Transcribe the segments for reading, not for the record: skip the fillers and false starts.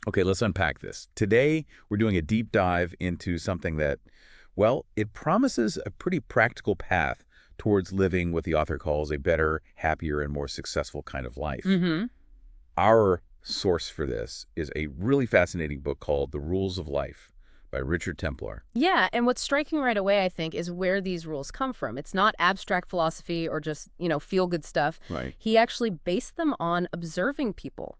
Okay, let's unpack this. Today, we're doing a deep dive into something that, well, it promises a pretty practical path towards living what the author calls a better, happier, and more successful kind of life. Mm-hmm. Our source for this is a really fascinating book called The Rules of Life by Richard Templar. Yeah, and what's striking right away, I think, is where these rules come from. It's not abstract philosophy or just, feel-good stuff. Right. He actually based them on observing people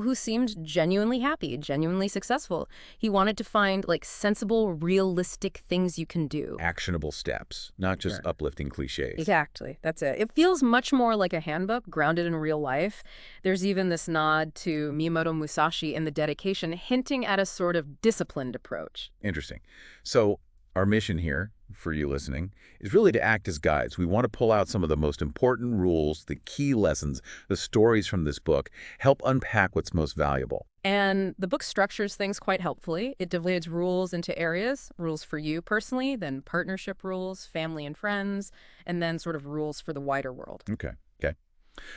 who seemed genuinely happy, genuinely successful. He wanted to find, like, sensible, realistic things you can do. Actionable steps, not just Sure. uplifting cliches. Exactly. That's it. It feels much more like a handbook grounded in real life. There's even this nod to Miyamoto Musashi in the dedication, hinting at a sort of disciplined approach. Interesting. So our mission here, for you listening, is really to act as guides. We want to pull out some of the most important rules, the key lessons, the stories from this book, help unpack what's most valuable. And the book structures things quite helpfully. It divides rules into areas, rules for you personally, then partnership rules, family and friends, and then sort of rules for the wider world. Okay.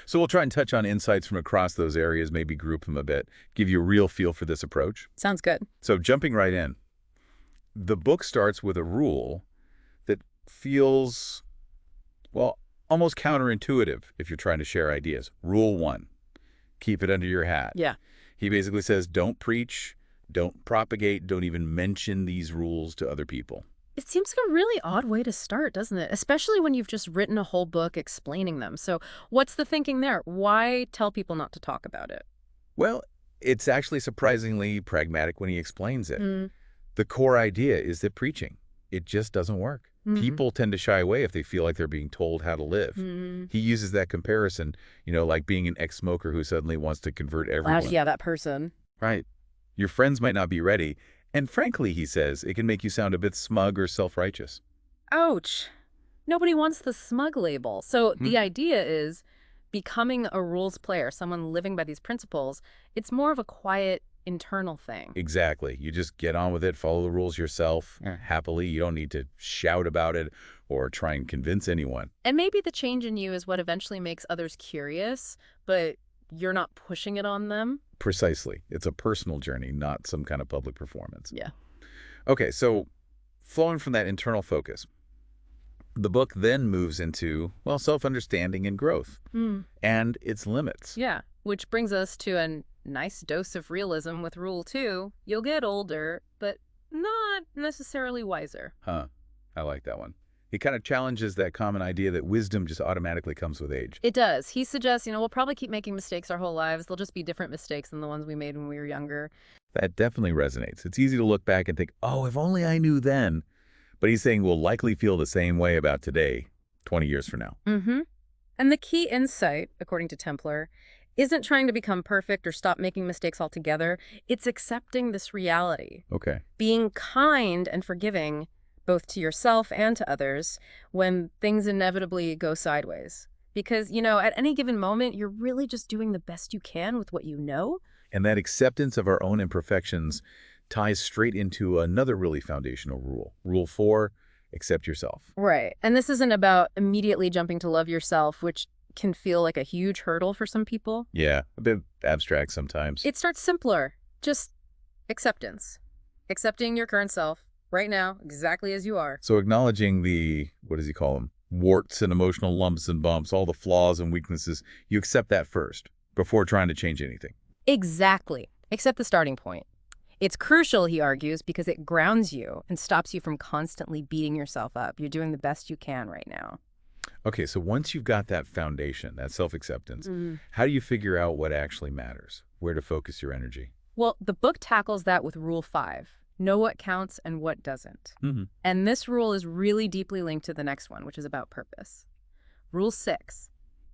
So we'll try and touch on insights from across those areas, maybe group them a bit, give you a real feel for this approach. Sounds good. So jumping right in, the book starts with a rule that feels, well, almost counterintuitive if you're trying to share ideas. Rule 1, keep it under your hat. Yeah. He basically says, don't preach, don't propagate, don't even mention these rules to other people. It seems like a really odd way to start, doesn't it? Especially when you've just written a whole book explaining them. So what's the thinking there? Why tell people not to talk about it? Well, it's actually surprisingly pragmatic when he explains it. Mm. The core idea is that preaching, it just doesn't work. Mhm. People tend to shy away if they feel like they're being told how to live. He uses that comparison, like being an ex-smoker who suddenly wants to convert everyone. Yeah, that person. Right. Your friends might not be ready. And frankly, he says, it can make you sound a bit smug or self-righteous. Ouch. Nobody wants the smug label. So the idea is becoming a rules player, someone living by these principles. It's more of a quiet, internal thing. Exactly. You just get on with it, follow the rules yourself, happily. You don't need to shout about it or try and convince anyone. And maybe the change in you is what eventually makes others curious, but you're not pushing it on them. Precisely. It's a personal journey, not some kind of public performance. Yeah. Okay, so flowing from that internal focus, the book then moves into, well, self-understanding and growth and its limits. Yeah, which brings us to a nice dose of realism with Rule 2. You'll get older, but not necessarily wiser. Huh. I like that one. He kind of challenges that common idea that wisdom just automatically comes with age. It does. He suggests, we'll probably keep making mistakes our whole lives. They'll just be different mistakes than the ones we made when we were younger. That definitely resonates. It's easy to look back and think, oh, if only I knew then. But he's saying we'll likely feel the same way about today, 20 years from now. Mm-hmm. And the key insight, according to Templar, isn't trying to become perfect or stop making mistakes altogether. It's accepting this reality. Okay. Being kind and forgiving, both to yourself and to others, when things inevitably go sideways. Because, at any given moment, you're really just doing the best you can with what you know. And that acceptance of our own imperfections ties straight into another really foundational rule. Rule 4, accept yourself. Right. And this isn't about immediately jumping to love yourself, which can feel like a huge hurdle for some people. Yeah, a bit abstract sometimes. It starts simpler. Just acceptance. Accepting your current self right now, exactly as you are. So acknowledging the, what does he call them? Warts and emotional lumps and bumps, all the flaws and weaknesses, you accept that first before trying to change anything. Exactly. Accept the starting point. It's crucial, he argues, because it grounds you and stops you from constantly beating yourself up. You're doing the best you can right now. Okay, so once you've got that foundation, that self-acceptance, how do you figure out what actually matters, where to focus your energy? Well, the book tackles that with Rule 5. Know what counts and what doesn't. And this rule is really deeply linked to the next one, which is about purpose. Rule 6.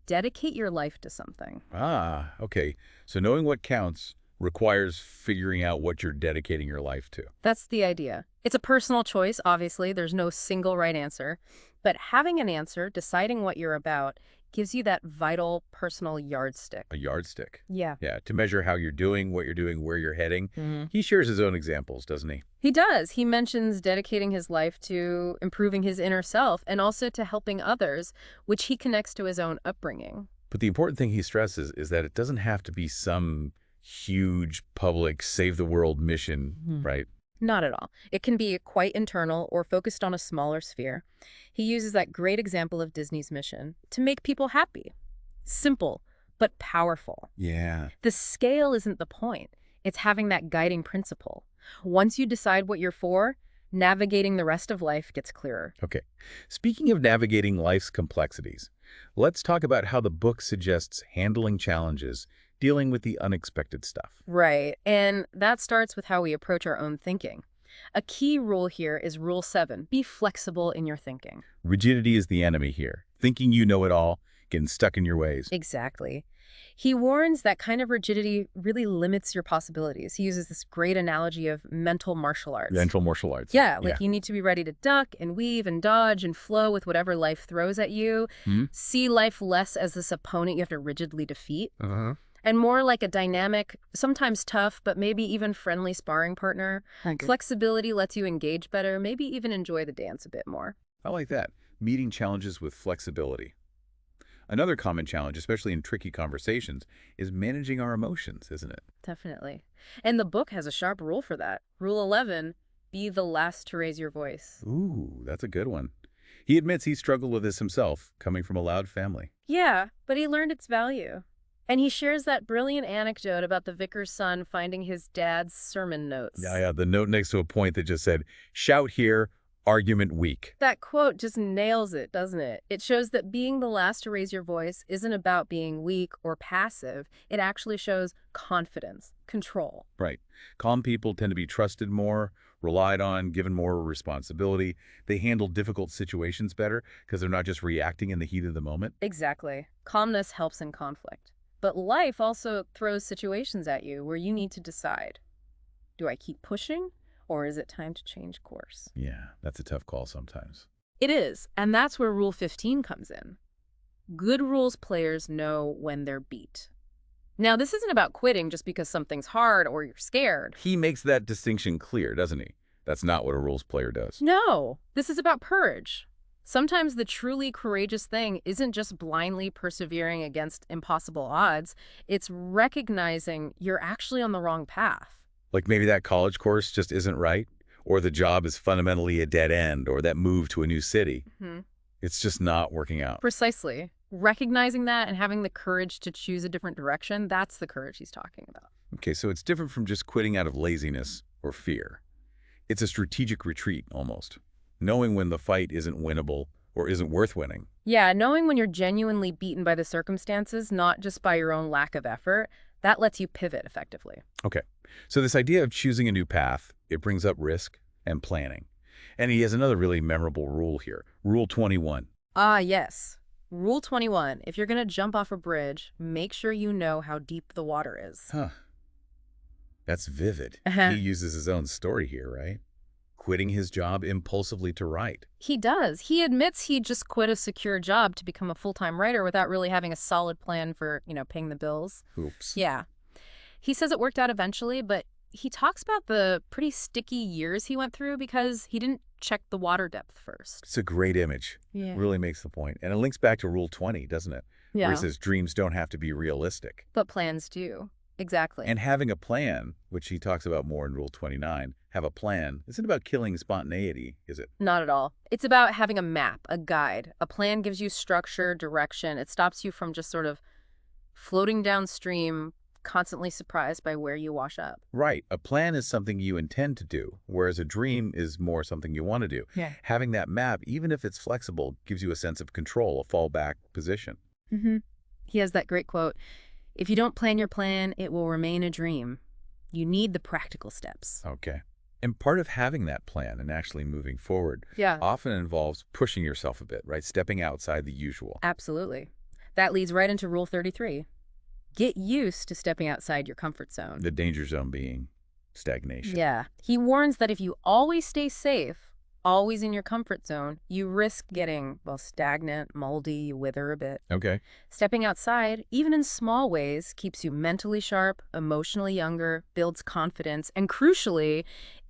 Dedicate your life to something. Ah, okay. So knowing what counts requires figuring out what you're dedicating your life to. That's the idea. It's a personal choice, obviously. There's no single right answer. But having an answer, deciding what you're about, gives you that vital personal yardstick. A yardstick. Yeah. Yeah, to measure how you're doing, what you're doing, where you're heading. He shares his own examples, doesn't he? He does. He mentions dedicating his life to improving his inner self and also to helping others, which he connects to his own upbringing. But the important thing he stresses is that it doesn't have to be some huge public save the world mission, right? Not at all. It can be quite internal or focused on a smaller sphere. He uses that great example of Disney's mission to make people happy. Simple, but powerful. Yeah. The scale isn't the point. It's having that guiding principle. Once you decide what you're for, navigating the rest of life gets clearer. Okay. Speaking of navigating life's complexities, let's talk about how the book suggests handling challenges, dealing with the unexpected stuff. Right, and that starts with how we approach our own thinking. A key rule here is Rule 7. Be flexible in your thinking. Rigidity is the enemy here. Thinking you know it all, getting stuck in your ways. Exactly. He warns that kind of rigidity really limits your possibilities. He uses this great analogy of mental martial arts. Mental martial arts. Yeah, like you need to be ready to duck and weave and dodge and flow with whatever life throws at you. See life less as this opponent you have to rigidly defeat. And more like a dynamic, sometimes tough, but maybe even friendly sparring partner. Flexibility lets you engage better, maybe even enjoy the dance a bit more. I like that. Meeting challenges with flexibility. Another common challenge, especially in tricky conversations, is managing our emotions, isn't it? Definitely. And the book has a sharp rule for that. Rule 11, be the last to raise your voice. Ooh, that's a good one. He admits he struggled with this himself, coming from a loud family. Yeah, but he learned its value. And he shares that brilliant anecdote about the vicar's son finding his dad's sermon notes. Yeah, the note next to a point that just said, shout here, argument weak. That quote just nails it, doesn't it? It shows that being the last to raise your voice isn't about being weak or passive. It actually shows confidence, control. Right. Calm people tend to be trusted more, relied on, given more responsibility. They handle difficult situations better because they're not just reacting in the heat of the moment. Exactly. Calmness helps in conflict. But life also throws situations at you where you need to decide, do I keep pushing or is it time to change course? Yeah, that's a tough call sometimes. It is, and that's where Rule 15 comes in. Good rules players know when they're beat. Now, this isn't about quitting just because something's hard or you're scared. He makes that distinction clear, doesn't he? That's not what a rules player does. No, this is about courage. Sometimes the truly courageous thing isn't just blindly persevering against impossible odds. It's recognizing you're actually on the wrong path. Like maybe that college course just isn't right, or the job is fundamentally a dead end, or that move to a new city. It's just not working out. Precisely. Recognizing that and having the courage to choose a different direction, that's the courage he's talking about. Okay, so it's different from just quitting out of laziness or fear. It's a strategic retreat, almost. Knowing when the fight isn't winnable or isn't worth winning. Yeah, knowing when you're genuinely beaten by the circumstances, not just by your own lack of effort, that lets you pivot effectively. Okay, so this idea of choosing a new path, it brings up risk and planning. And he has another really memorable rule here, Rule 21. Ah, yes. Rule 21, if you're going to jump off a bridge, make sure you know how deep the water is. That's vivid. He uses his own story here, right? Quitting his job impulsively to write. He does. He admits he just quit a secure job to become a full-time writer without really having a solid plan for, paying the bills. Oops. Yeah. He says it worked out eventually, but he talks about the pretty sticky years he went through because he didn't check the water depth first. It's a great image. Yeah. Really makes the point. And it links back to Rule 20, doesn't it? Yeah. Where he says dreams don't have to be realistic. But plans do. Exactly. And having a plan, which he talks about more in Rule 29, have a plan, isn't about killing spontaneity, is it? Not at all. It's about having a map, a guide. A plan gives you structure, direction. It stops you from just sort of floating downstream, constantly surprised by where you wash up. Right. A plan is something you intend to do, whereas a dream is more something you want to do. Yeah. Having that map, even if it's flexible, gives you a sense of control, a fallback position. He has that great quote, "If you don't plan your plan, it will remain a dream. You need the practical steps." Okay. And part of having that plan and actually moving forward Yeah. often involves pushing yourself a bit, right? Stepping outside the usual. Absolutely. That leads right into Rule 33. Get used to stepping outside your comfort zone. The danger zone being stagnation. Yeah. He warns that if you always stay safe, always in your comfort zone, you risk getting, stagnant, moldy, you wither a bit. Okay. Stepping outside, even in small ways, keeps you mentally sharp, emotionally younger, builds confidence, and crucially,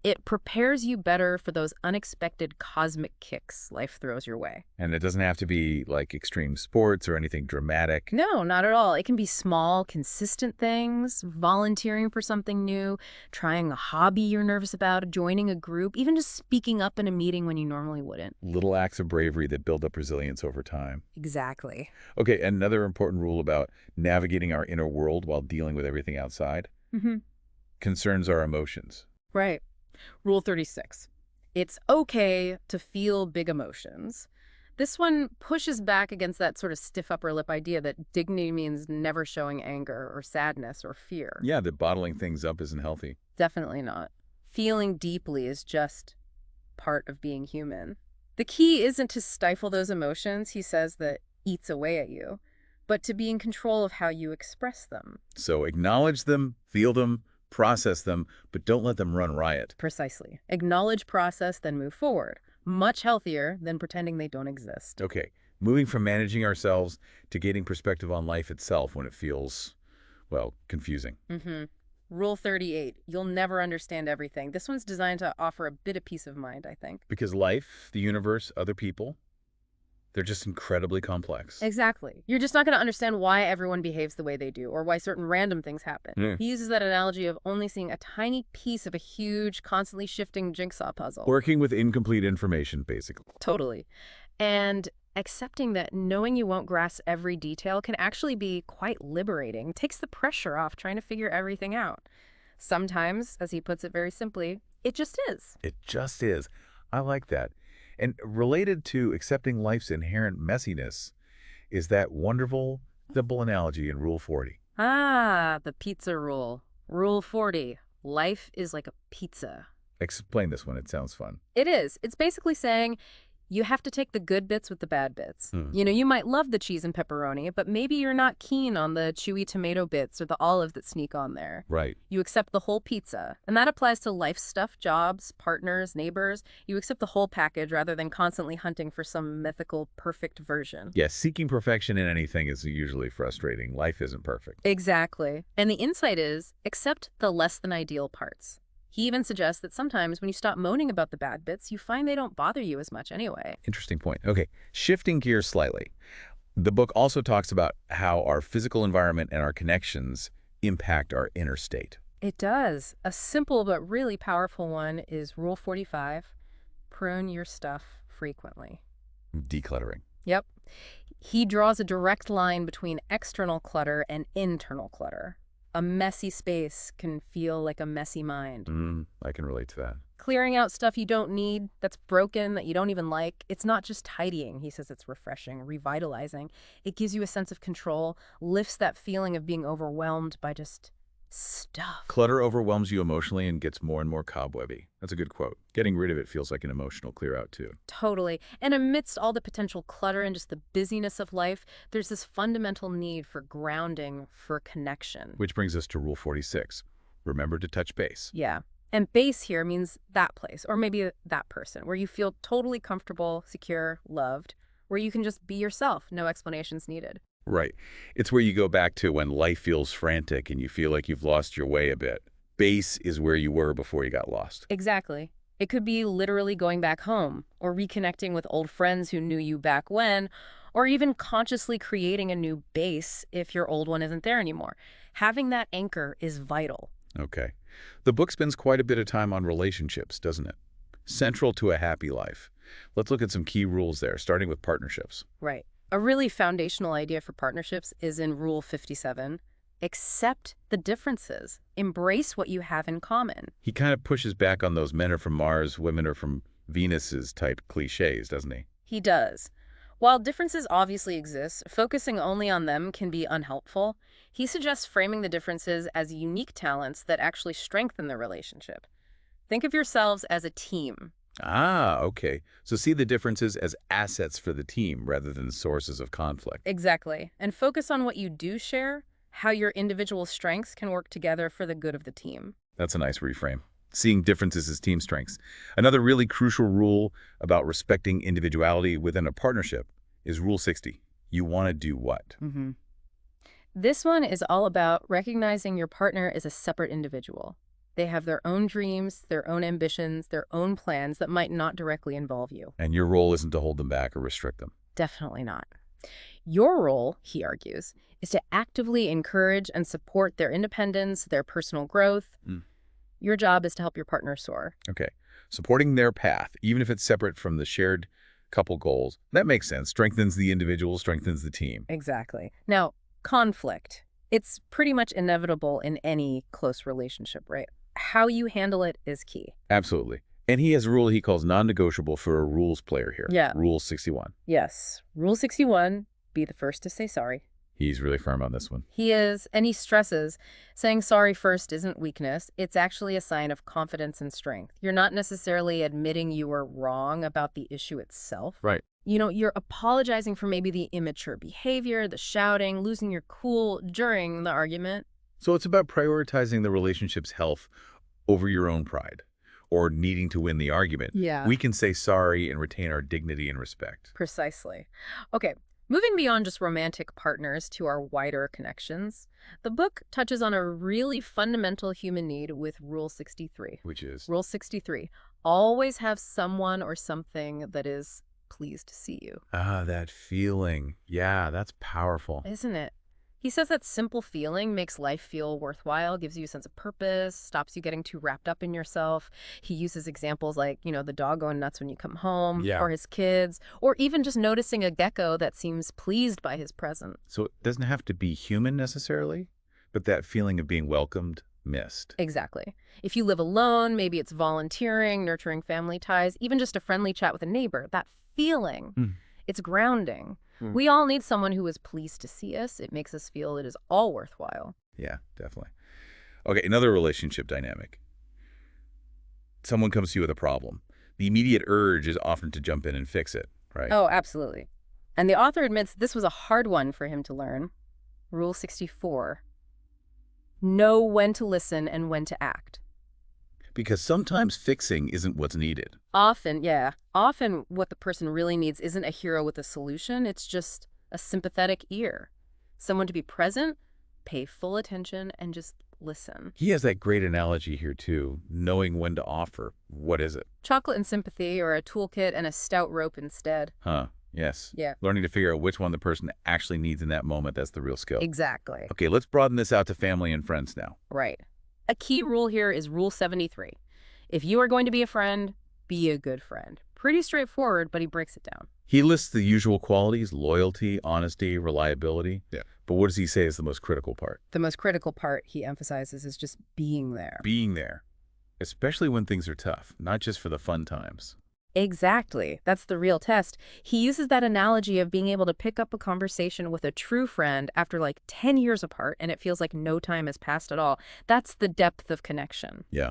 It prepares you better for those unexpected cosmic kicks life throws your way. And it doesn't have to be like extreme sports or anything dramatic. No, not at all. It can be small, consistent things, volunteering for something new, trying a hobby you're nervous about, joining a group, even just speaking up in a meeting when you normally wouldn't. Little acts of bravery that build up resilience over time. Exactly. Okay, another important rule about navigating our inner world while dealing with everything outside concerns our emotions. Right. Rule 36. It's okay to feel big emotions. This one pushes back against that sort of stiff upper lip idea that dignity means never showing anger or sadness or fear. Yeah, that bottling things up isn't healthy. Definitely not. Feeling deeply is just part of being human. The key isn't to stifle those emotions, he says, that eats away at you, but to be in control of how you express them. So acknowledge them, feel them, process them, but don't let them run riot. Precisely. Acknowledge, process, then move forward. Much healthier than pretending they don't exist. Okay, moving from managing ourselves to gaining perspective on life itself when it feels, well, confusing. Rule 38. You'll never understand everything. This one's designed to offer a bit of peace of mind, I think. Because life, the universe, other people, they're just incredibly complex. Exactly. You're just not going to understand why everyone behaves the way they do or why certain random things happen. He uses that analogy of only seeing a tiny piece of a huge, constantly shifting jigsaw puzzle. Working with incomplete information, basically. Totally. And accepting that knowing you won't grasp every detail can actually be quite liberating. It takes the pressure off trying to figure everything out. Sometimes, as he puts it very simply, it just is. It just is. I like that. And related to accepting life's inherent messiness is that wonderful, simple analogy in Rule 40. Ah, the pizza rule. Rule 40. Life is like a pizza. Explain this one. It sounds fun. It is. It's basically saying you have to take the good bits with the bad bits. You know, you might love the cheese and pepperoni, but maybe you're not keen on the chewy tomato bits or the olive that sneak on there. Right. You accept the whole pizza. And that applies to life stuff, jobs, partners, neighbors. You accept the whole package rather than constantly hunting for some mythical perfect version. Yes, seeking perfection in anything is usually frustrating. Life isn't perfect. Exactly. And the insight is, accept the less than ideal parts. He even suggests that sometimes when you stop moaning about the bad bits, you find they don't bother you as much anyway. Interesting point. Okay, shifting gears slightly. The book also talks about how our physical environment and our connections impact our inner state. It does. A simple but really powerful one is Rule 45, prune your stuff frequently. Decluttering. Yep. He draws a direct line between external clutter and internal clutter. A messy space can feel like a messy mind. I can relate to that. Clearing out stuff you don't need, that's broken, that you don't even like, it's not just tidying. He says it's refreshing, revitalizing. It gives you a sense of control, lifts that feeling of being overwhelmed by just stuff. Clutter overwhelms you emotionally and gets more and more cobwebby. That's a good quote. Getting rid of it feels like an emotional clear out too. Totally. And amidst all the potential clutter and just the busyness of life, there's this fundamental need for grounding, for connection. Which brings us to Rule 46. Remember to touch base. Yeah. And base here means that place, or maybe that person, where you feel totally comfortable, secure, loved, where you can just be yourself, no explanations needed. Right. It's where you go back to when life feels frantic and you feel like you've lost your way a bit. Base is where you were before you got lost. Exactly. It could be literally going back home, or reconnecting with old friends who knew you back when, or even consciously creating a new base if your old one isn't there anymore. Having that anchor is vital. Okay. The book spends quite a bit of time on relationships, doesn't it? Central to a happy life. Let's look at some key rules there, starting with partnerships. Right. A really foundational idea for partnerships is in Rule 57. Accept the differences. Embrace what you have in common. He kind of pushes back on those men are from Mars, women are from Venus's type cliches, doesn't he? He does. While differences obviously exist, focusing only on them can be unhelpful. He suggests framing the differences as unique talents that actually strengthen the relationship. Think of yourselves as a team. Ah, okay. So see the differences as assets for the team rather than sources of conflict. Exactly. And focus on what you do share, how your individual strengths can work together for the good of the team. That's a nice reframe. Seeing differences as team strengths. Another really crucial rule about respecting individuality within a partnership is Rule 60. You want to do what? This one is all about recognizing your partner as a separate individual. They have their own dreams, their own ambitions, their own plans that might not directly involve you. And your role isn't to hold them back or restrict them. Definitely not. Your role, he argues, is to actively encourage and support their independence, their personal growth. Your job is to help your partner soar. Okay. Supporting their path, even if it's separate from the shared couple goals, that makes sense. Strengthens the individual, strengthens the team. Exactly. Now, conflict. It's pretty much inevitable in any close relationship, right? How you handle it is key. Absolutely. And he has a rule he calls non-negotiable for a rules player here. Yeah. Rule 61. Yes. Rule 61, be the first to say sorry. He's really firm on this one. He is, and he stresses, saying sorry first isn't weakness. It's actually a sign of confidence and strength. You're not necessarily admitting you were wrong about the issue itself. Right. You know, you're apologizing for maybe the immature behavior, the shouting, losing your cool during the argument. So it's about prioritizing the relationship's health over your own pride or needing to win the argument. Yeah. We can say sorry and retain our dignity and respect. Precisely. Okay. Moving beyond just romantic partners to our wider connections, the book touches on a really fundamental human need with Rule 63. Which is? Rule 63. Always have someone or something that is pleased to see you. Ah, that feeling. Yeah, that's powerful. Isn't it? He says that simple feeling makes life feel worthwhile, gives you a sense of purpose, stops you getting too wrapped up in yourself. He uses examples like, you know, the dog going nuts when you come home, Yeah. or his kids, or even just noticing a gecko that seems pleased by his presence. So it doesn't have to be human necessarily, but that feeling of being welcomed, missed. Exactly. If you live alone, maybe it's volunteering, nurturing family ties, even just a friendly chat with a neighbor, that feeling, it's grounding. We all need someone who is pleased to see us. It makes us feel it is all worthwhile. Yeah, definitely. Okay, another relationship dynamic. Someone comes to you with a problem. The immediate urge is often to jump in and fix it, right? Oh, absolutely. And the author admits this was a hard one for him to learn. Rule 64. Know when to listen and when to act. Because sometimes fixing isn't what's needed. Often, yeah. Often what the person really needs isn't a hero with a solution. It's just a sympathetic ear. Someone to be present, pay full attention, and just listen. He has that great analogy here, too, knowing when to offer. What is it? Chocolate and sympathy, or a toolkit and a stout rope instead. Huh, yes. Yeah. Learning to figure out which one the person actually needs in that moment, that's the real skill. Exactly. Okay, let's broaden this out to family and friends now. Right. A key rule here is Rule 73. If you are going to be a friend, be a good friend. Pretty straightforward, but he breaks it down. He lists the usual qualities: loyalty, honesty, reliability. Yeah. But what does he say is the most critical part? The most critical part, he emphasizes, is just being there. Being there. Especially when things are tough, not just for the fun times. Exactly. That's the real test. He uses that analogy of being able to pick up a conversation with a true friend after like 10 years apart, and it feels like no time has passed at all. That's the depth of connection. Yeah.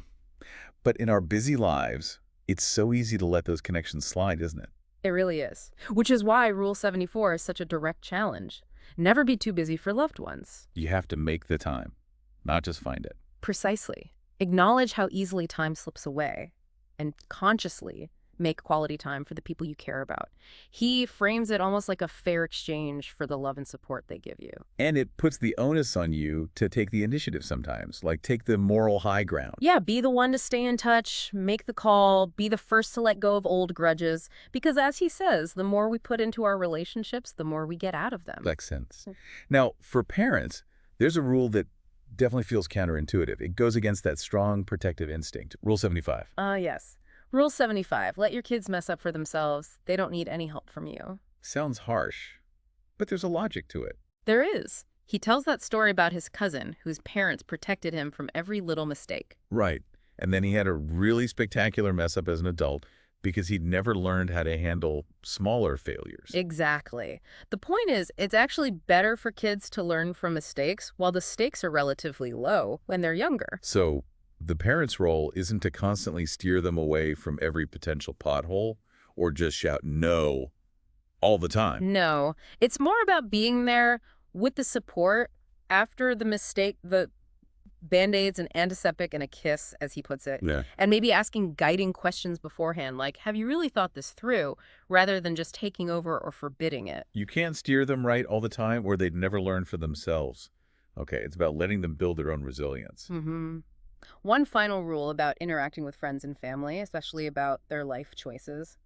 But in our busy lives, it's so easy to let those connections slide, isn't it? It really is. Which is why Rule 74 is such a direct challenge. Never be too busy for loved ones. You have to make the time, not just find it. Precisely. Acknowledge how easily time slips away, and consciously make quality time for the people you care about. He frames it almost like a fair exchange for the love and support they give you. And it puts the onus on you to take the initiative sometimes, like take the moral high ground. Yeah, be the one to stay in touch, make the call, be the first to let go of old grudges. Because as he says, the more we put into our relationships, the more we get out of them. Makes sense. Now, for parents, there's a rule that definitely feels counterintuitive. It goes against that strong protective instinct. Rule 75. Yes. Rule 75, let your kids mess up for themselves. They don't need any help from you. Sounds harsh, but there's a logic to it. There is. He tells that story about his cousin, whose parents protected him from every little mistake. Right. And then he had a really spectacular mess up as an adult because he'd never learned how to handle smaller failures. Exactly. The point is, it's actually better for kids to learn from mistakes while the stakes are relatively low when they're younger. So the parent's role isn't to constantly steer them away from every potential pothole or just shout no all the time. No, it's more about being there with the support after the mistake, the Band-Aids, an antiseptic, and a kiss, as he puts it. Yeah. And maybe asking guiding questions beforehand, like, have you really thought this through, rather than just taking over or forbidding it. You can't steer them right all the time or they'd never learn for themselves. Okay, it's about letting them build their own resilience. Mm-hmm. One final rule about interacting with friends and family, especially about their life choices.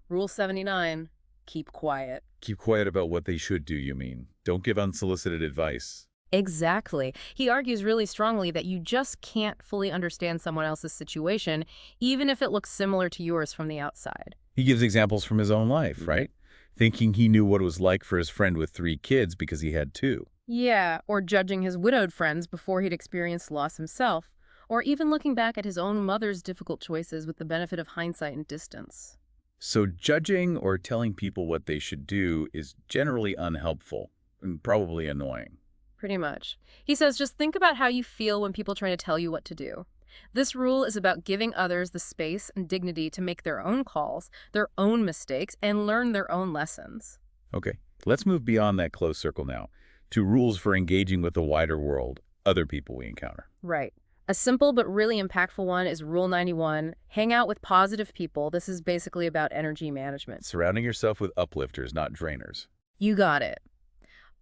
Rule 79, keep quiet. Keep quiet about what they should do, you mean. Don't give unsolicited advice. Exactly. He argues really strongly that you just can't fully understand someone else's situation, even if it looks similar to yours from the outside. He gives examples from his own life, right? Thinking he knew what it was like for his friend with 3 kids because he had 2. Yeah, or judging his widowed friends before he'd experienced loss himself, or even looking back at his own mother's difficult choices with the benefit of hindsight and distance. So judging or telling people what they should do is generally unhelpful and probably annoying. Pretty much. He says just think about how you feel when people try to tell you what to do. This rule is about giving others the space and dignity to make their own calls, their own mistakes, and learn their own lessons. Okay, let's move beyond that close circle now to rules for engaging with the wider world, other people we encounter. Right. A simple but really impactful one is Rule 91, hang out with positive people. This is basically about energy management. Surrounding yourself with uplifters, not drainers. You got it.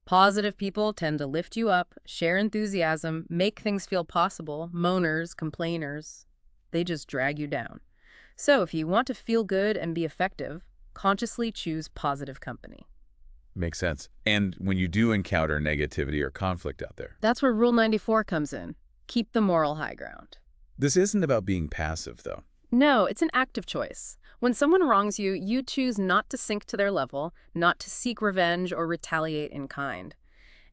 Positive people tend to lift you up, share enthusiasm, make things feel possible. Moaners, complainers, they just drag you down. So if you want to feel good and be effective, consciously choose positive company. Makes sense. And when you do encounter negativity or conflict out there, That's where Rule 94 comes in. Keep the moral high ground. this isn't about being passive, though. No, it's an active choice. When someone wrongs you, you choose not to sink to their level, not to seek revenge or retaliate in kind.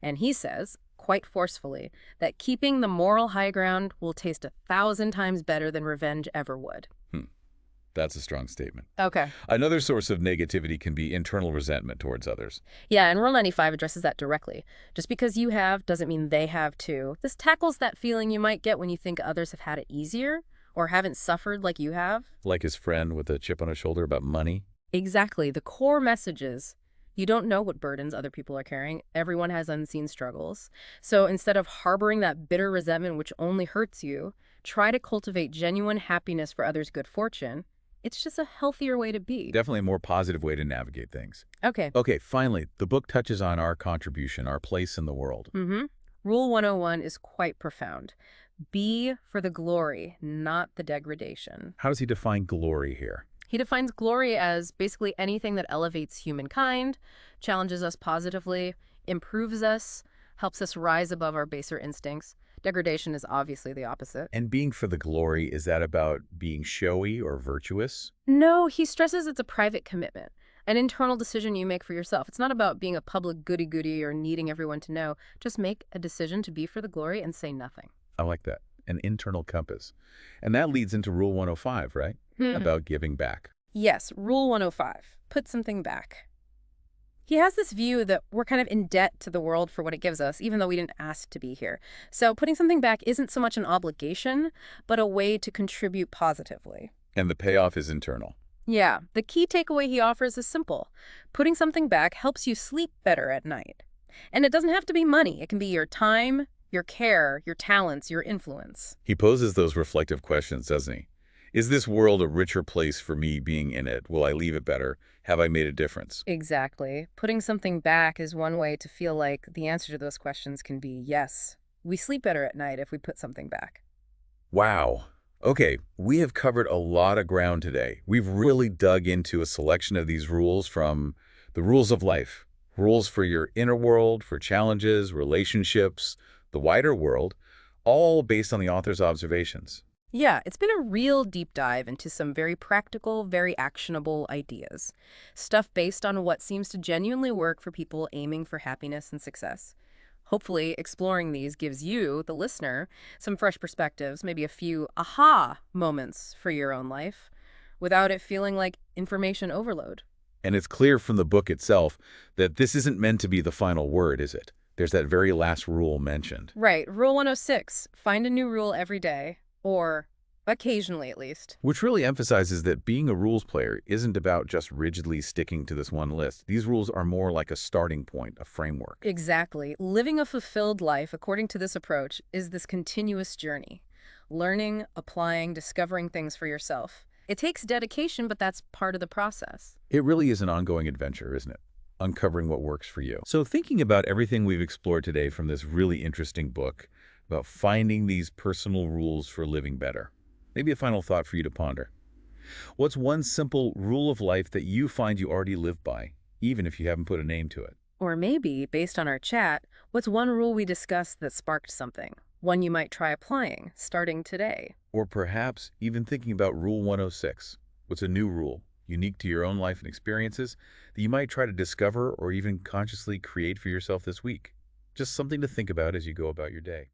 And he says, quite forcefully, that keeping the moral high ground will taste 1,000 times better than revenge ever would. That's a strong statement. Okay. Another source of negativity can be internal resentment towards others. Yeah, and Rule 95 addresses that directly. Just because you have doesn't mean they have too. This tackles that feeling you might get when you think others have had it easier or haven't suffered like you have. Like his friend with a chip on his shoulder about money. Exactly. The core message is you don't know what burdens other people are carrying. Everyone has unseen struggles. So instead of harboring that bitter resentment which only hurts you, try to cultivate genuine happiness for others' good fortune. It's just a healthier way to be. Definitely a more positive way to navigate things. Okay. Okay, finally, the book touches on our contribution, our place in the world. Rule 101 is quite profound. Be for the glory, not the degradation. How does he define glory here? He defines glory as basically anything that elevates humankind, challenges us positively, improves us, helps us rise above our baser instincts. Degradation is obviously the opposite. And being for the glory, is that about being showy or virtuous? No, he stresses it's a private commitment, an internal decision you make for yourself. It's not about being a public goody-goody or needing everyone to know. Just make a decision to be for the glory and say nothing. I like that. An internal compass. And that leads into Rule 105, right? About giving back. Yes, Rule 105. Put something back. He has this view that we're kind of in debt to the world for what it gives us, even though we didn't ask to be here. So putting something back isn't so much an obligation, but a way to contribute positively. And the payoff is internal. Yeah, the key takeaway he offers is simple. Putting something back helps you sleep better at night. And it doesn't have to be money. It can be your time, your care, your talents, your influence. He poses those reflective questions, doesn't he? Is this world a richer place for me being in it? Will I leave it better? Have I made a difference? Exactly. Putting something back is one way to feel like the answer to those questions can be yes. We sleep better at night if we put something back. Wow. Okay, we have covered a lot of ground today. We've really dug into a selection of these rules, from the rules of life, rules for your inner world, for challenges, relationships, the wider world, all based on the author's observations. Yeah, it's been a real deep dive into some very practical, very actionable ideas. Stuff based on what seems to genuinely work for people aiming for happiness and success. Hopefully, exploring these gives you, the listener, some fresh perspectives, maybe a few aha moments for your own life, without it feeling like information overload. And it's clear from the book itself that this isn't meant to be the final word, is it? There's that very last rule mentioned. Right, Rule 106, find a new rule every day. Or occasionally, at least. Which really emphasizes that being a rules player isn't about just rigidly sticking to this one list. These rules are more like a starting point, a framework. Exactly. Living a fulfilled life, according to this approach, is this continuous journey. Learning, applying, discovering things for yourself. It takes dedication, but that's part of the process. It really is an ongoing adventure, isn't it? Uncovering what works for you. So thinking about everything we've explored today from this really interesting book, about finding these personal rules for living better. Maybe a final thought for you to ponder. What's one simple rule of life that you find you already live by, even if you haven't put a name to it? Or maybe, based on our chat, what's one rule we discussed that sparked something? One you might try applying, starting today. Or perhaps even thinking about Rule 106. What's a new rule, unique to your own life and experiences, that you might try to discover or even consciously create for yourself this week? Just something to think about as you go about your day.